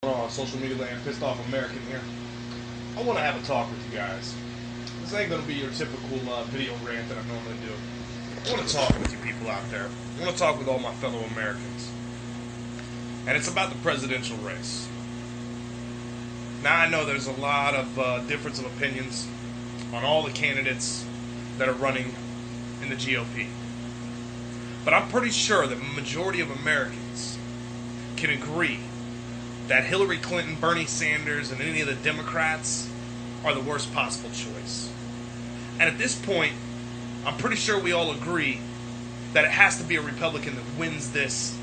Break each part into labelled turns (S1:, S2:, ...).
S1: On social media land, pissed off American here. I want to have a talk with you guys. This ain't gonna be your typical video rant that I normally do. I want to talk with you people out there. I want to talk with all my fellow Americans, and it's about the presidential race. Now I know there's a lot of difference of opinions on all the candidates that are running in the GOP, but I'm pretty sure that the majority of Americans can agree that Hillary Clinton, Bernie Sanders, and any of the Democrats are the worst possible choice. And at this point, I'm pretty sure we all agree that it has to be a Republican that wins this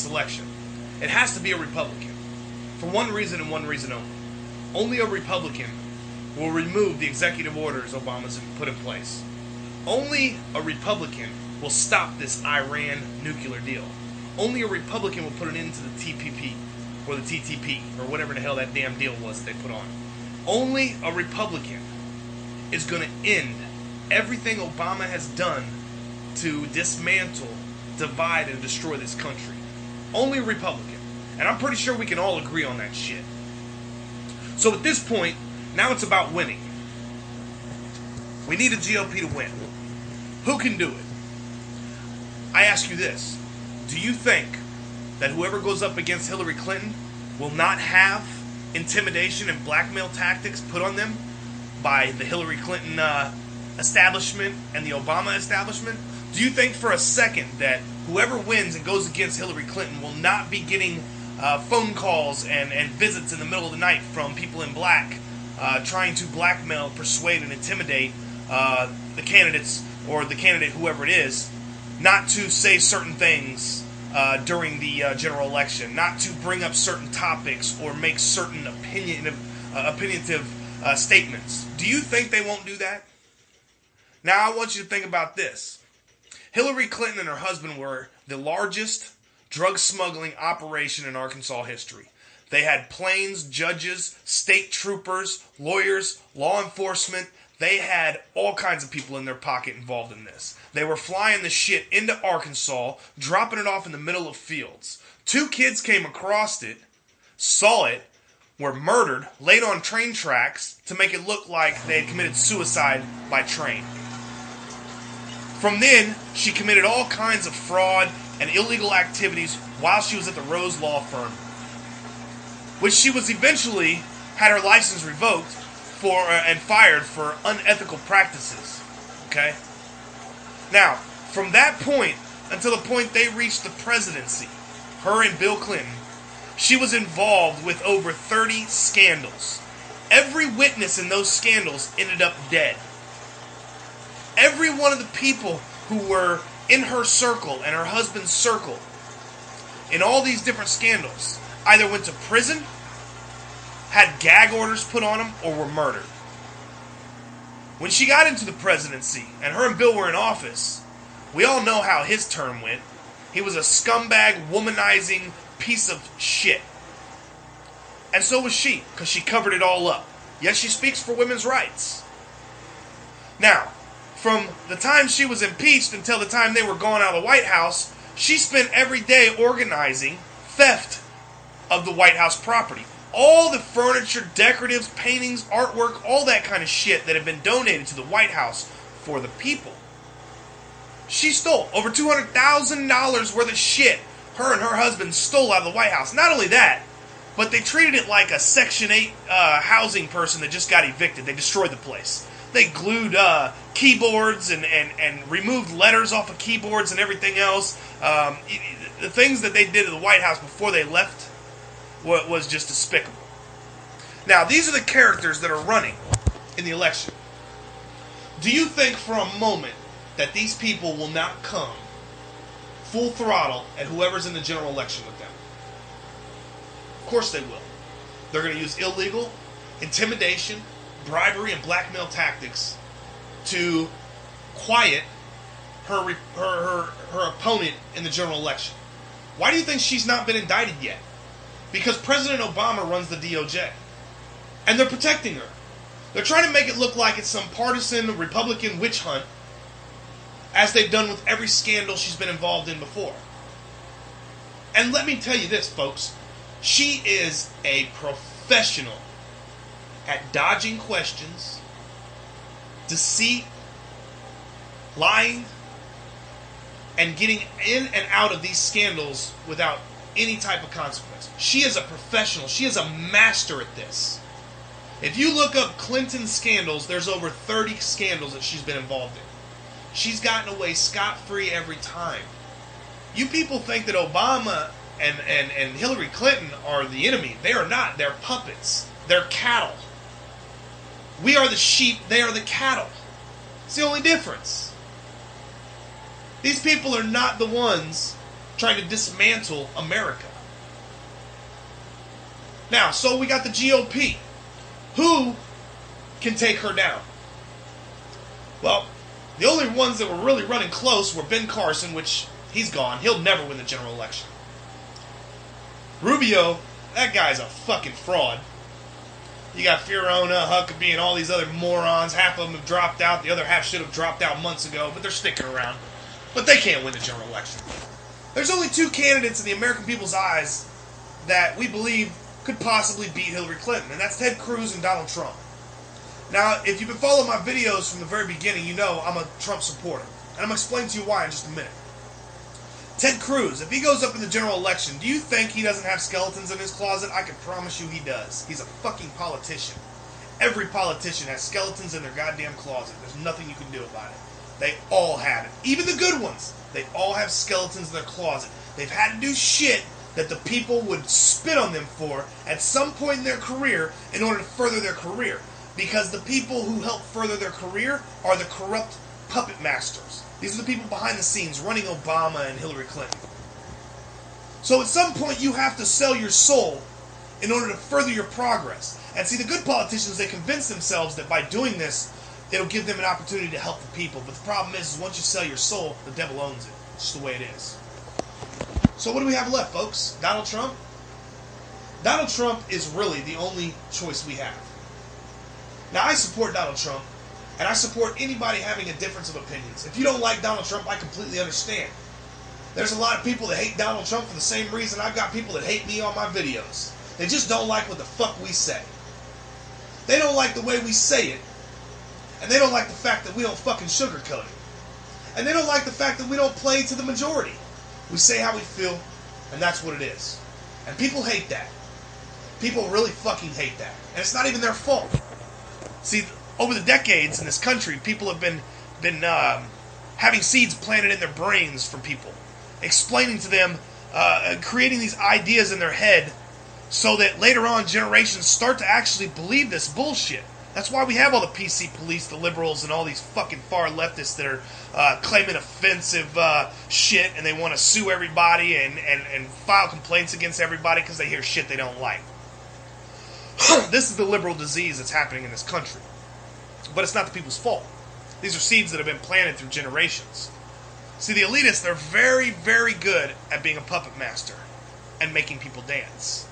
S1: election. It has to be a Republican. For one reason and one reason only. Only a Republican will remove the executive orders Obama's put in place. Only a Republican will stop this Iran nuclear deal. Only a Republican will put an end to the TPP. Or the TTP, or whatever the hell that damn deal was that they put on. Only a Republican is going to end everything Obama has done to dismantle, divide, and destroy this country. Only a Republican. And I'm pretty sure we can all agree on that shit. So at this point, now it's about winning. We need a GOP to win. Who can do it? I ask you this. Do you think that whoever goes up against Hillary Clinton will not have intimidation and blackmail tactics put on them by the Hillary Clinton establishment and the Obama establishment? Do you think for a second that whoever wins and goes against Hillary Clinton will not be getting phone calls and visits in the middle of the night from people in black trying to blackmail, persuade, and intimidate the candidates or the candidate, whoever it is, not to say certain things during the general election, not to bring up certain topics or make certain opinionative statements? Do you think they won't do that? Now I want you to think about this. Hillary Clinton and her husband were the largest drug smuggling operation in Arkansas history. They had planes, judges, state troopers, lawyers, law enforcement. They had all kinds of people in their pocket involved in this. They were flying the shit into Arkansas, dropping it off in the middle of fields. 2 kids came across it, saw it, were murdered, laid on train tracks to make it look like they had committed suicide by train. From then, she committed all kinds of fraud and illegal activities while she was at the Rose Law Firm, which she was eventually had her license revoked for and fired for unethical practices. Okay? Now, from that point until the point they reached the presidency, her and Bill Clinton, she was involved with over 30 scandals. Every witness in those scandals ended up dead. Every one of the people who were in her circle and her husband's circle in all these different scandals either went to prison, had gag orders put on them, or were murdered. When she got into the presidency and her and Bill were in office, we all know how his term went. He was a scumbag, womanizing piece of shit. And so was she, because she covered it all up. Yes, she speaks for women's rights. Now, from the time she was impeached until the time they were gone out of the White House, she spent every day organizing theft of the White House property. All the furniture, decoratives, paintings, artwork, all that kind of shit that had been donated to the White House for the people. She stole over $200,000 worth of shit. Her and her husband stole out of the White House. Not only that, but they treated it like a Section 8 housing person that just got evicted. They destroyed the place. They glued keyboards and removed letters off of keyboards and everything else. The things that they did to the White House before they left was just despicable. Now, these are the characters that are running in the election. Do you think for a moment that these people will not come full throttle at whoever's in the general election with them? Of course they will. They're going to use illegal, intimidation, bribery, and blackmail tactics to quiet her opponent in the general election. Why do you think she's not been indicted yet? Because President Obama runs the DOJ. And they're protecting her. They're trying to make it look like it's some partisan Republican witch hunt, as they've done with every scandal she's been involved in before. And let me tell you this, folks. She is a professional at dodging questions, deceit, lying, and getting in and out of these scandals without any type of consequence. She is a professional. She is a master at this. If you look up Clinton scandals, there's over 30 scandals that she's been involved in. She's gotten away scot-free every time. You people think that Obama and Hillary Clinton are the enemy. They are not. They're puppets. They're cattle. We are the sheep. They are the cattle. It's the only difference. These people are not the ones trying to dismantle America. Now, so we got the GOP. Who can take her down? Well, the only ones that were really running close were Ben Carson, which he's gone. He'll never win the general election. Rubio, that guy's a fucking fraud. You got Fiorina, Huckabee, and all these other morons. Half of them have dropped out. The other half should have dropped out months ago, but they're sticking around. But they can't win the general election. There's only two candidates in the American people's eyes that we believe could possibly beat Hillary Clinton, and that's Ted Cruz and Donald Trump. Now, if you've been following my videos from the very beginning, you know I'm a Trump supporter. And I'm going to explain to you why in just a minute. Ted Cruz, if he goes up in the general election, do you think he doesn't have skeletons in his closet? I can promise you he does. He's a fucking politician. Every politician has skeletons in their goddamn closet. There's nothing you can do about it. They all have it. Even the good ones. They all have skeletons in their closet. They've had to do shit that the people would spit on them for at some point in their career in order to further their career. Because the people who help further their career are the corrupt puppet masters. These are the people behind the scenes running Obama and Hillary Clinton. So at some point you have to sell your soul in order to further your progress. And see, the good politicians, they convince themselves that by doing this, it'll give them an opportunity to help the people. But the problem is once you sell your soul, the devil owns it. It's just the way it is. So what do we have left, folks? Donald Trump? Donald Trump is really the only choice we have. Now, I support Donald Trump, and I support anybody having a difference of opinions. If you don't like Donald Trump, I completely understand. There's a lot of people that hate Donald Trump for the same reason I've got people that hate me on my videos. They just don't like what the fuck we say. They don't like the way we say it, and they don't like the fact that we don't fucking sugarcoat it. And they don't like the fact that we don't play to the majority. We say how we feel, and that's what it is. And people hate that. People really fucking hate that. And it's not even their fault. See, over the decades in this country, people have been having seeds planted in their brains from people, explaining to them, creating these ideas in their head so that later on generations start to actually believe this bullshit. That's why we have all the PC police, the liberals, and all these fucking far leftists that are claiming offensive shit, and they want to sue everybody and file complaints against everybody because they hear shit they don't like. This is the liberal disease that's happening in this country. But it's not the people's fault. These are seeds that have been planted through generations. See, the elitists, they're very, very good at being a puppet master and making people dance.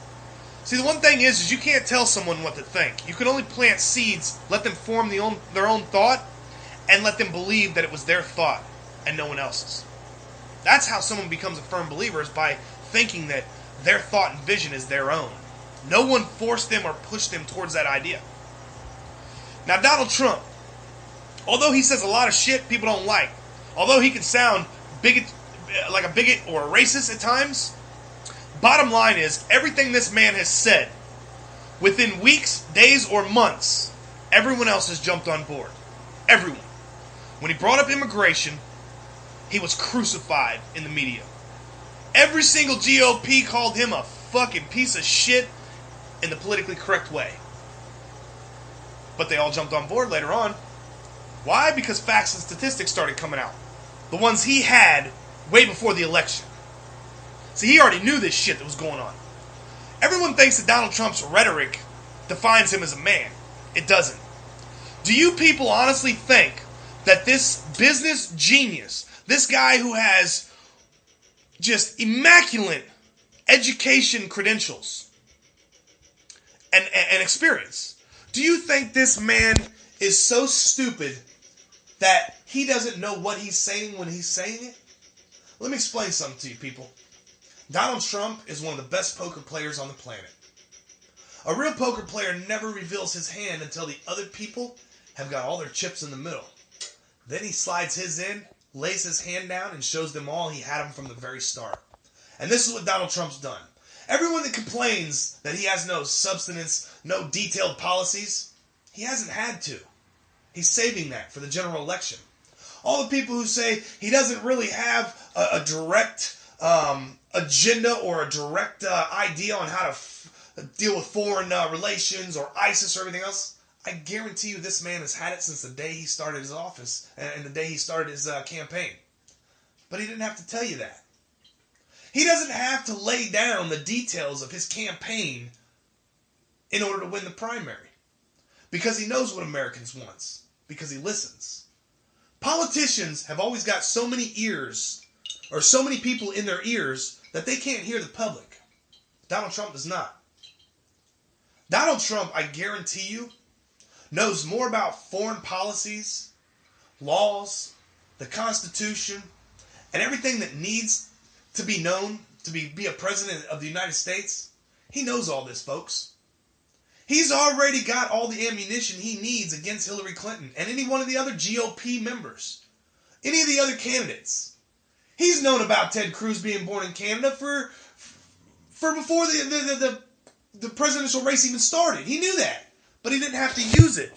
S1: See, the one thing is you can't tell someone what to think. You can only plant seeds, let them form their own thought, and let them believe that it was their thought and no one else's. That's how someone becomes a firm believer, is by thinking that their thought and vision is their own. No one forced them or pushed them towards that idea. Now, Donald Trump, although he says a lot of shit people don't like, although he can sound like a bigot or a racist at times, bottom line is, everything this man has said, within weeks, days, or months, everyone else has jumped on board. Everyone. When he brought up immigration, he was crucified in the media. Every single GOP called him a fucking piece of shit in the politically correct way. But they all jumped on board later on. Why? Because facts and statistics started coming out. The ones he had way before the election. See, he already knew this shit that was going on. Everyone thinks that Donald Trump's rhetoric defines him as a man. It doesn't. Do you people honestly think that this business genius, this guy who has just immaculate education credentials and experience, do you think this man is so stupid that he doesn't know what he's saying when he's saying it? Let me explain something to you people. Donald Trump is one of the best poker players on the planet. A real poker player never reveals his hand until the other people have got all their chips in the middle. Then he slides his in, lays his hand down, and shows them all he had them from the very start. And this is what Donald Trump's done. Everyone that complains that he has no substance, no detailed policies, he hasn't had to. He's saving that for the general election. All the people who say he doesn't really have a direct agenda or a direct idea on how to deal with foreign relations or ISIS or everything else, I guarantee you this man has had it since the day he started his office and the day he started his campaign. But he didn't have to tell you that. He doesn't have to lay down the details of his campaign in order to win the primary. Because he knows what Americans want. Because he listens. Politicians have always got so many ears, or so many people in their ears, that they can't hear the public. Donald Trump does not. Donald Trump, I guarantee you, knows more about foreign policies, laws, the Constitution, and everything that needs to be known to be a president of the United States. He knows all this, folks. He's already got all the ammunition he needs against Hillary Clinton and any one of the other GOP members, any of the other candidates. He's known about Ted Cruz being born in Canada for before the presidential race even started. He knew that, but he didn't have to use it.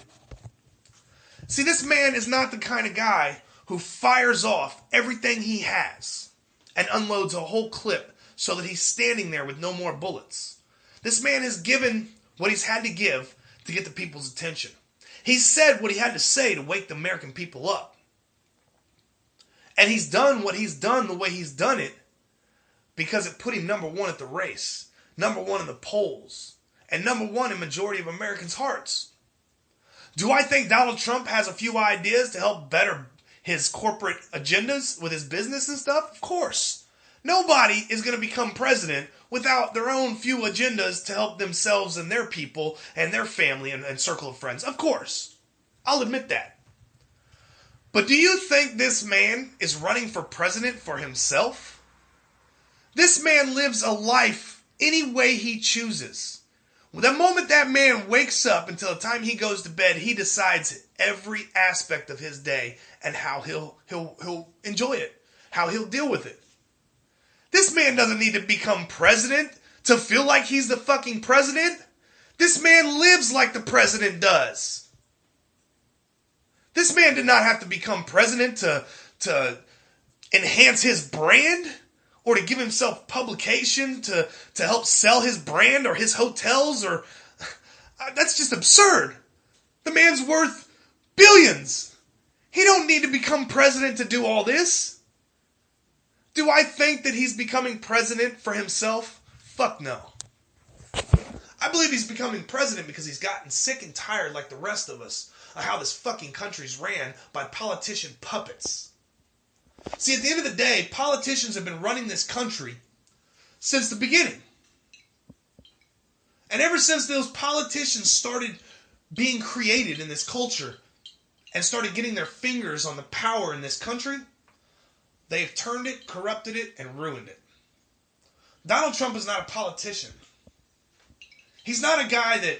S1: See, this man is not the kind of guy who fires off everything he has and unloads a whole clip so that he's standing there with no more bullets. This man has given what he's had to give to get the people's attention. He's said what he had to say to wake the American people up. And he's done what he's done the way he's done it because it put him number one at the race, number one in the polls, and number one in majority of Americans' hearts. Do I think Donald Trump has a few ideas to help better his corporate agendas with his business and stuff? Of course. Nobody is going to become president without their own few agendas to help themselves and their people and their family and circle of friends. Of course. I'll admit that. But do you think this man is running for president for himself? This man lives a life any way he chooses. The moment that man wakes up until the time he goes to bed, he decides every aspect of his day and how he'll enjoy it, how he'll deal with it. This man doesn't need to become president to feel like he's the fucking president. This man lives like the president does. This man did not have to become president to enhance his brand or to give himself publication to help sell his brand or his hotels or... That's just absurd. The man's worth billions. He don't need to become president to do all this. Do I think that he's becoming president for himself? Fuck no. I believe he's becoming president because he's gotten sick and tired like the rest of us of how this fucking country's ran by politician puppets. See, at the end of the day, politicians have been running this country since the beginning. And ever since those politicians started being created in this culture and started getting their fingers on the power in this country, they've turned it, corrupted it, and ruined it. Donald Trump is not a politician. He's not a guy that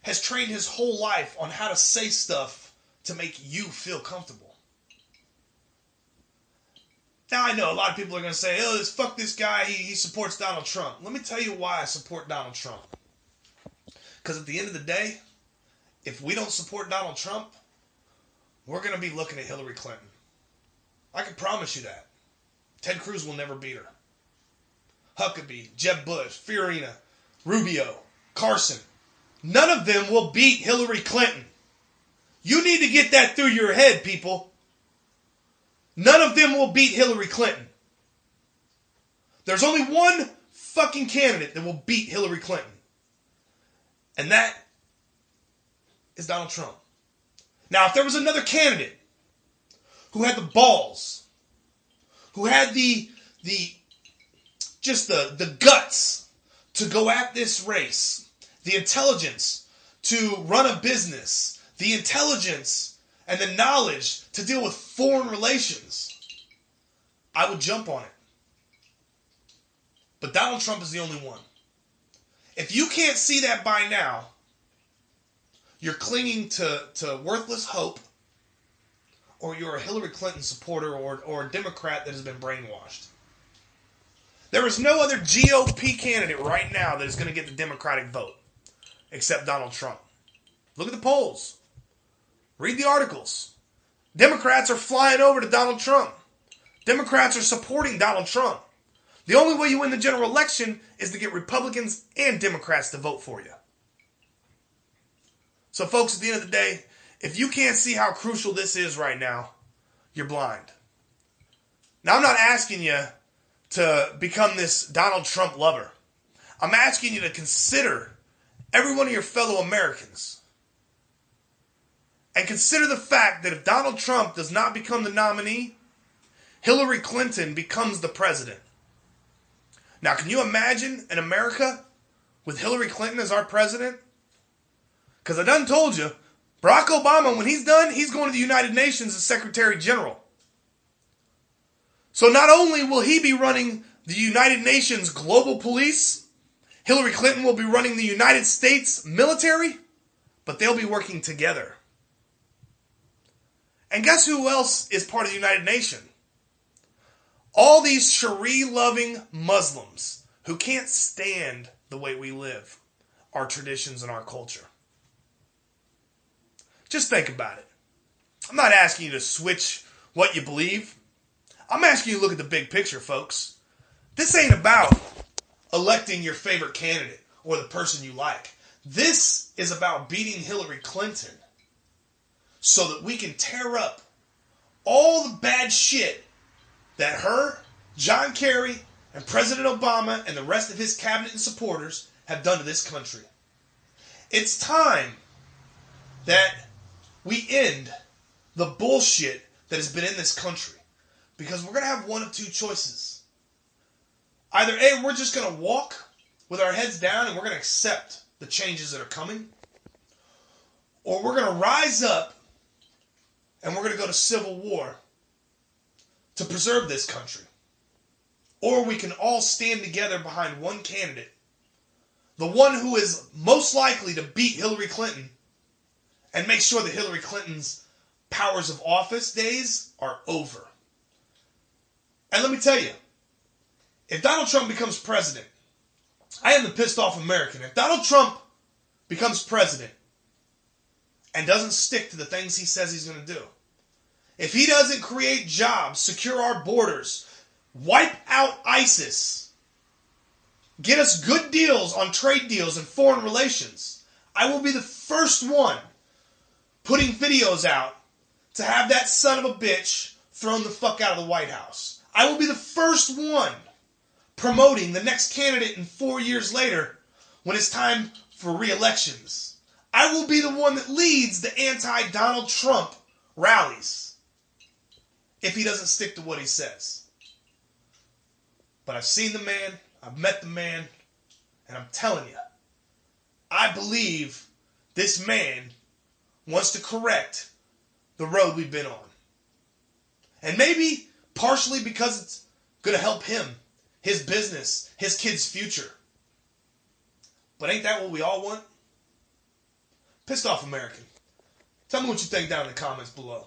S1: has trained his whole life on how to say stuff to make you feel comfortable. Now, I know a lot of people are going to say, oh, fuck this guy, he supports Donald Trump. Let me tell you why I support Donald Trump. Because at the end of the day, if we don't support Donald Trump, we're going to be looking at Hillary Clinton. I can promise you that. Ted Cruz will never beat her. Huckabee, Jeb Bush, Fiorina, Rubio, Carson. None of them will beat Hillary Clinton. You need to get that through your head, people. None of them will beat Hillary Clinton. There's only one fucking candidate that will beat Hillary Clinton. And that is Donald Trump. Now, if there was another candidate who had the balls, who had the guts to go at this race, the intelligence to run a business, the intelligence and the knowledge to deal with foreign relations, I would jump on it. But Donald Trump is the only one. If you can't see that by now, you're clinging to worthless hope, or you're a Hillary Clinton supporter or a Democrat that has been brainwashed. There is no other GOP candidate right now that is going to get the Democratic vote except Donald Trump. Look at the polls. Read the articles. Democrats are flying over to Donald Trump. Democrats are supporting Donald Trump. The only way you win the general election is to get Republicans and Democrats to vote for you. So folks, at the end of the day, if you can't see how crucial this is right now, you're blind. Now, I'm not asking you to become this Donald Trump lover. I'm asking you to consider every one of your fellow Americans. And consider the fact that if Donald Trump does not become the nominee, Hillary Clinton becomes the president. Now, can you imagine an America with Hillary Clinton as our president? Because I done told you, Barack Obama, when he's done, he's going to the United Nations as Secretary General. So not only will he be running the United Nations Global Police, Hillary Clinton will be running the United States military, but they'll be working together. And guess who else is part of the United Nations? All these Sharia-loving Muslims who can't stand the way we live, our traditions and our culture. Just think about it. I'm not asking you to switch what you believe. I'm asking you to look at the big picture, folks. This ain't about electing your favorite candidate or the person you like. This is about beating Hillary Clinton so that we can tear up all the bad shit that her, John Kerry, and President Obama and the rest of his cabinet and supporters have done to this country. It's time that we end the bullshit that has been in this country. Because we're going to have one of two choices. Either A, we're just going to walk with our heads down and we're going to accept the changes that are coming. Or we're going to rise up and we're going to go to civil war to preserve this country. Or we can all stand together behind one candidate, the one who is most likely to beat Hillary Clinton, and make sure that Hillary Clinton's powers of office days are over. And let me tell you, if Donald Trump becomes president, I am the pissed off American. If Donald Trump becomes president and doesn't stick to the things he says he's going to do, if he doesn't create jobs, secure our borders, wipe out ISIS, get us good deals on trade deals and foreign relations, I will be the first one putting videos out to have that son of a bitch thrown the fuck out of the White House. I will be the first one promoting the next candidate in 4 years later when it's time for re-elections. I will be the one that leads the anti-Donald Trump rallies if he doesn't stick to what he says. But I've seen the man, I've met the man, and I'm telling you, I believe this man wants to correct the road we've been on. And maybe partially because it's going to help him, his business, his kids' future. But ain't that what we all want? Pissed off American. Tell me what you think down in the comments below.